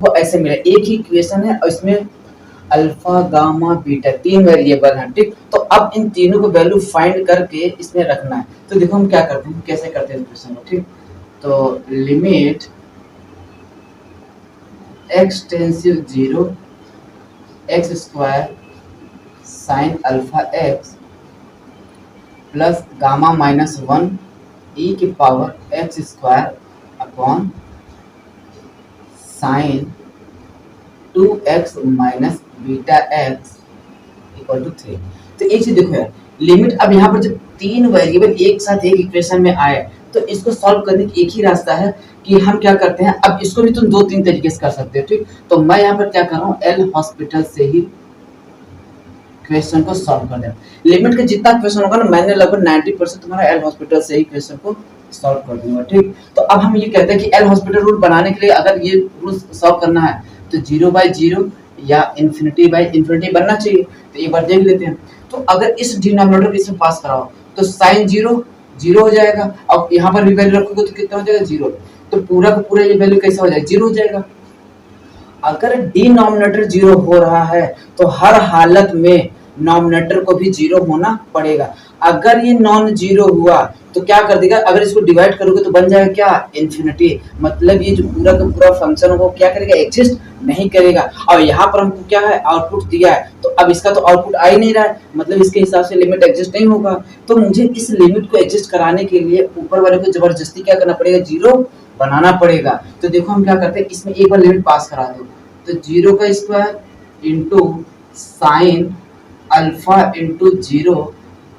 वो ऐसे मिला, एक ही इक्वेशन है और इसमें अल्फा गामा बीटा तीन वेरिएबल हैं, ठीक। तो अब इन तीनों को वैल्यू फाइंड करके इसमें रखना है। तो देखो हम क्या करते हैं, कैसे करते हैं इक्वेशन को, ठीक। तो limit x tends to 0 x square sine alpha x plus gamma minus 1 e की power x square upon sine 2x minus beta x equal to 3। तो एक चीज देखो यार, लिमिट अब यहाँ पर जब तीन वेरिएबल एक साथ एक इक्वेशन में आए तो इसको सॉल्व करने की एक ही रास्ता है कि हम क्या करते हैं, अब इसको भी तुम दो तीन तरीके से कर सकते हो, ठीक। तो मैं यहाँ पर क्या कर रहा हूँ, एल हॉस्पिटल से ही क्वेश्चन को सॉल्व कर दें। लिमिट का जितना क्वेश्चन होगा ना, मैंने लगभग 90% तुम्हारा एल हॉस्पिटल से ही क्वेश्चन को सॉल्व कर दूंगा, ठीक। तो अब हम ये कहते हैं कि एल हॉस्पिटल रूल बनाने के लिए अगर ये रूल सॉल्व करना है तो 0/0 या इन्फिनिटी बनना चाहिए। तो एक बार देख लेते हैं। तो अगर इस डिनोमिनेटर को इसमें पास कराओ तो साइन 0 0 हो जाएगा, अब यहाँ पर भी वैल्यू रखोगे तो कितना हो जाएगा 0। तो पूरा का पूरा ये वैल्यू कैसा हो जाएगा, 0 हो जाएगा। अगर डिनोमिनेटर 0 हो रहा है तो हर हालत में नॉमिनेटर को भी 0 होना पड़ेगा। अगर ये नॉन 0 हुआ तो क्या कर देगा, अगर इसको डिवाइड करोगे तो बन जाएगा क्या, इन्फिनिटी। मतलब ये जो पूरा का पूरा फंक्शन वो क्या करेगा, एग्जिस्ट नहीं करेगा। और यहाँ पर हमको क्या है, आउटपुट दिया है, तो अब इसका तो आउटपुट आ ही नहीं रहा है, मतलब इसके हिसाब से लिमिट एग्जिस्ट नहीं होगा। तो मुझे इस लिमिट को एग्जिस्ट कराने के लिए ऊपर वाले को जबरदस्ती क्या करना पड़ेगा, 0 बनाना पड़ेगा। तो देखो हम क्या करते हैं, इसमें एक बार लिमिट पास करा दो, तो 0 का square into sine alpha into 0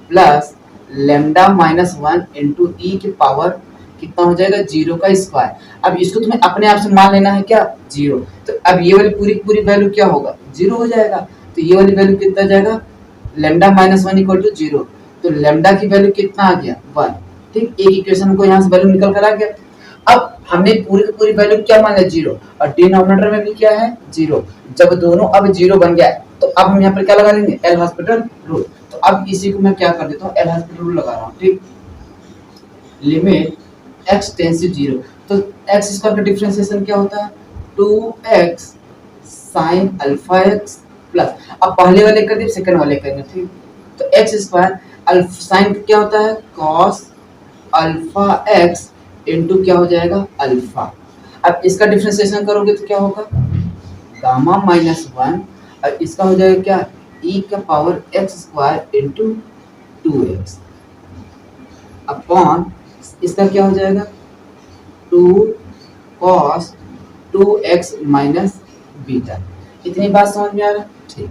plus lambda minus 1 into e की पावर कितना हो जाएगा, 0 का स्क्वायर। अब इसको तुम्हें अपने आप से मान लेना है क्या, 0। तो अब ये वाली पूरी पूरी वैल्यू क्या होगा, 0 हो जाएगा। तो ये वाली वैल्यू कितना जाएगा, लेमडा माइनस 1 इक्वल टू 0। तो लेमडा की वैल्यू कितना आ गया, 1, ठीक। एक इक्वेशन को यहाँ से वैल्यू निकल कर आ गया। अब हमने पूरी की पूरी वैल्यू क्या मान लिया, 0, और डिनोमिनेटर में भी क्या है 0। जब दोनों अब 0 बन गया तो अब हम यहाँ पर क्या लगा लेंगे, एल हॉस्पिटल रूल। तो अब इसी को मैं क्या कर देता हूँ, एल हॉस्पिटल रूल लगा रहा हूँ, ठीक। लिमिट x टेंसिव 0, तो x स्क्वायर का डिफरेंशिएशन क्या होता है, 2x sine alpha x plus, अब पहले वाले कर दिए सेकंड वाले करेंगे, ठीक। तो x स्क्वायर अल्फा साइन क्या होता है, cos अल्फा x इंटू क्या हो जाएगा, अल्फा। अब इसका डिफरेंशिएशन करोगे तो क्या होगा, गामा माइनस 1, और इसका हो जाएगा क्या, e का power x square into 2x upon इसका क्या हो जाएगा, 2 cos 2x माइनस बीटा। इतनी बात समझ में आ रहा है, ठीक।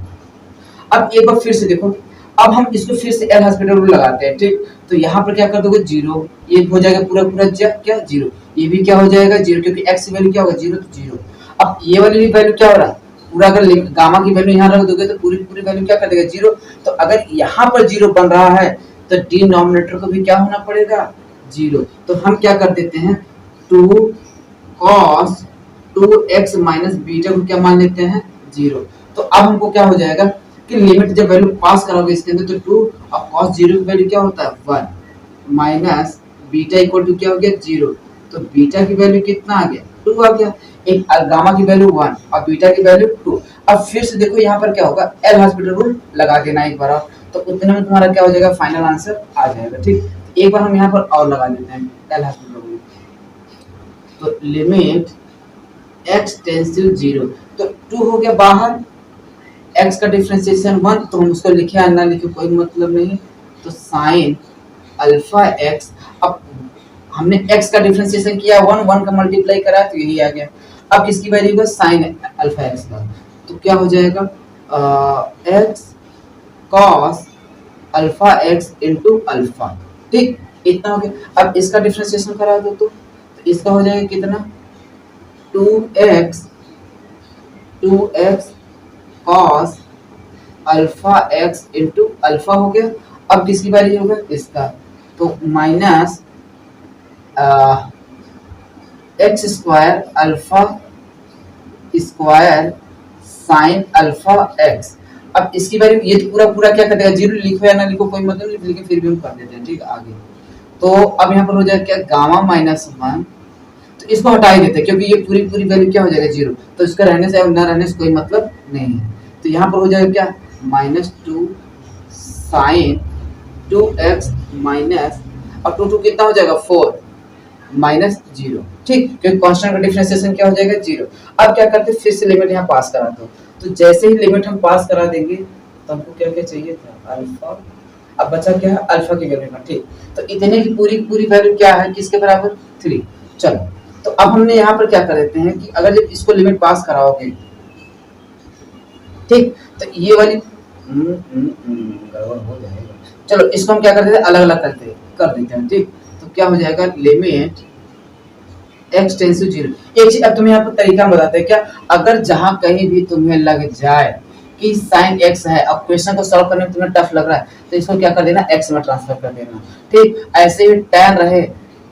अब एक बार फिर से देखो, अब हम इसको फिर से एल हॉस्पिटल रूल लगाते हैं, ठीक। तो यहाँ पर क्या कर दोगे, 0, ये हो जाएगा पूरा पूरा क्या 0, ये भी क्या हो जाएगा 0, क्योंकि x की वैल्यू क्या होगा 0, तो 0। अब ये वाली वैल्यू क्या हो रहा है, पूरा अगर गामा की वैल्यू यहाँ रख दोगे तो पूरी पूरी वैल्यू क्या कर देगा, 0। तो अगर यहाँ पर 0 बन रहा है तो डिनोमिनेटर को भी क्या होना पड़ेगा, 0। तो हम क्या कर देते हैं, 2 cos 2x माइनस बीटा को क्या मान लेते हैं, 0। तो अब हमको क्या हो जाएगा कि लिमिट जब वैल्यू पास करोगे इसके अंदर तो 2 और cos 0 की वैल्यू क्या होता है, 1 माइनस बीटा इक्वल टू क्या हो गया, 0। तो बीटा की वैल्यू कितना आ गया, 2 आ गया। एक गामा की वैल्यू 1 और बीटा की वैल्यू 2। अब फिर से देखो यहाँ पर क्या होगा, एल हॉस्पिटल रूल लगा देना एक बार, तो उतने में तुम्हारा क्या हो जाएगा, फाइनल आंसर आ जाएगा, ठीक। एक बार हम यहाँ पर और लगा लेते हैं एल हॉस्पिटल रूल। तो लिमिट x टेंसिव 0, तो 2 हो गया बाहर, x का डिफरेंशिएशन 1, तो हम उसको लिखे या ना लिखे कोई मतलब नहीं। तो साइन अल्फा x, अब हमने x का डिफरेंशिएशन किया 1 का मल्टीप्लाई करा तो यही आ गया। अब किसकी वैल्यू का, साइन अल्फा x का, तो क्या हो जाएगा x cos alpha x into alpha, ठीक। इतना हो गया। अब इसका डिफरेंशिएशन करा दो तो इसका हो जाएगा कितना, 2x cos alpha x into alpha हो गया। अब किसकी वैल्यू होगा, इसका, तो minus x square alpha square sine alpha x. अब इसकी वैल्यू, ये तो पूरा पूरा क्या कर देगा, 0 लिखो या ना लिखो कोई मतलब नहीं, लेकिन फिर भी हम कर देते हैं, ठीक। आगे तो अब यहाँ पर हो जाएगा क्या, गामा माइनस 1, तो इसको हटा ही देते हैं क्योंकि ये पूरी पूरी वैल्यू क्या हो जाएगा 0, तो इसका रहने से और न रहने से कोई मतलब नहीं है। तो यहाँ पर हो जाएगा क्या -2 साइन 2x माइनस और 2 कितना हो जाएगा 4 -0, ठीक, क्योंकि कांस्टेंट का डिफरेंशिएशन क्या हो जाएगा 0। अब क्या करते हैं फिर से लिमिट यहाँ पास करा दो, तो जैसे ही लिमिट हम पास करा देंगे तो हमको क्या क्या चाहिए था अल्फा, अब बचा क्या है अल्फा की वैल्यू का, ठीक, तो इतने की पूरी पूरी वैल्यू क्या है किसके बराबर 3। चलो तो अब हमने यहाँ पर क्या कर देते हैं कि अगर जब इसको लिमिट पास कराओगे, ठीक, तो ये वाली गड़बड़ हो जाएगा। चलो इसको हम क्या करते हैं अलग अलग कर देते हैं, ठीक, तो क्या हो जाएगा लिमिट x टेंस टू 0। एक चीज अब तुम्हें यहाँ पर तरीका बताते हैं क्या, अगर जहां कहीं भी तुम्हें लग जाए कि sin x है, अब क्वेश्चन को सॉल्व करने में तुम्हें टफ लग रहा है, तो इसको क्या कर देना x में ट्रांसफर कर देना, ठीक, ऐसे ही tan रहे,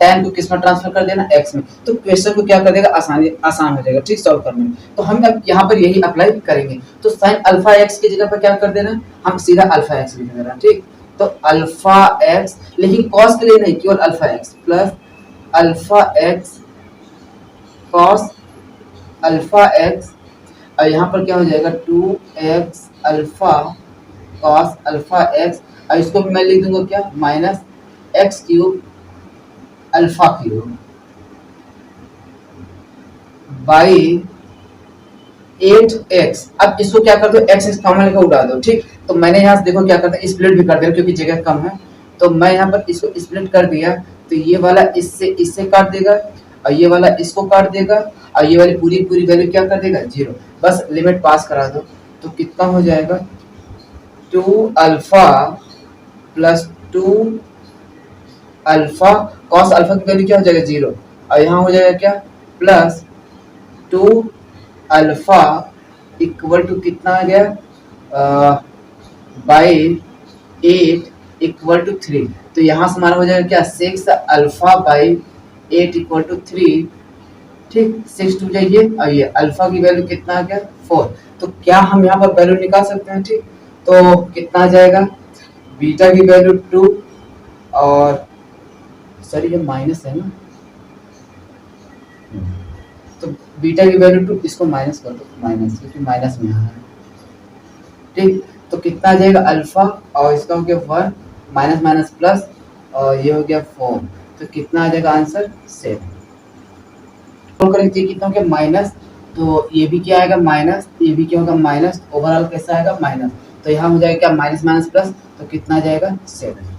tan को किस में ट्रांसफर कर देना x में, तो क्वेश्चन को क्या कर देगा आसान हो जाएगा, ठीक, सॉल्व करने में। तो हम अब यहाँ पर यही अप्लाई करेंगे, तो sin अल्फा x की जगह पर क्या कर देना, हम सीधा अल्फा x लिख देना, ठीक, तो अल्फा x, लेकिन cos के लिए नहीं, केवल alpha x plus alpha x cos alpha x, और यहाँ पर क्या हो जाएगा 2x alpha cos alpha x, और इसको मैं लिख दूंगा क्या minus x cube alpha cube by 8x। अब इसको क्या कर दो x कॉमन लेकर उड़ा दो, ठीक, तो मैंने यहाँ से देखो क्या करता है स्प्लिट भी कर दिया क्योंकि जगह कम है, तो मैं यहाँ पर इसको स्प्लिट कर दिया, तो ये वाला इससे काट देगा और ये वाला इसको काट देगा और ये वाली पूरी पूरी वैल्यू क्या कर देगा 0। बस लिमिट पास करा दो, तो कितना हो जाएगा 2 alpha plus 2 alpha cos alpha की वैल्यू क्या हो जाएगा 0, और यहाँ हो जाएगा क्या प्लस 2 अल्फा इक्वल टू कितना आ गया बाई 8 इक्वल टू 3, तो यहाँ से हमारा हो जाएगा क्या 6 अल्फा बाई 8 इक्वल टू 3, ठीक, 6 टू जाइए और ये अल्फा की वैल्यू कितना आ गया 4। तो क्या हम यहाँ पर वैल्यू निकाल सकते हैं, ठीक, तो कितना आ जाएगा बीटा की वैल्यू 2 और सॉरी ये माइनस है ना, तो बीटा की वैल्यू 2, इसको माइनस कर दो माइनस, क्योंकि माइनस में है, ठीक, तो कितना आ जाएगा अल्फा और इसका हो गया 1 माइनस माइनस प्लस और ये हो गया 4, तो कितना आ जाएगा आंसर 7। तो करेंगे कितना हो गया माइनस, तो ये भी क्या आएगा माइनस, ये भी क्या होगा माइनस, ओवरऑल कैसा आएगा माइनस, तो यहाँ हो जाएगा क्या माइनस माइनस प्लस, तो कितना आ जाएगा 7।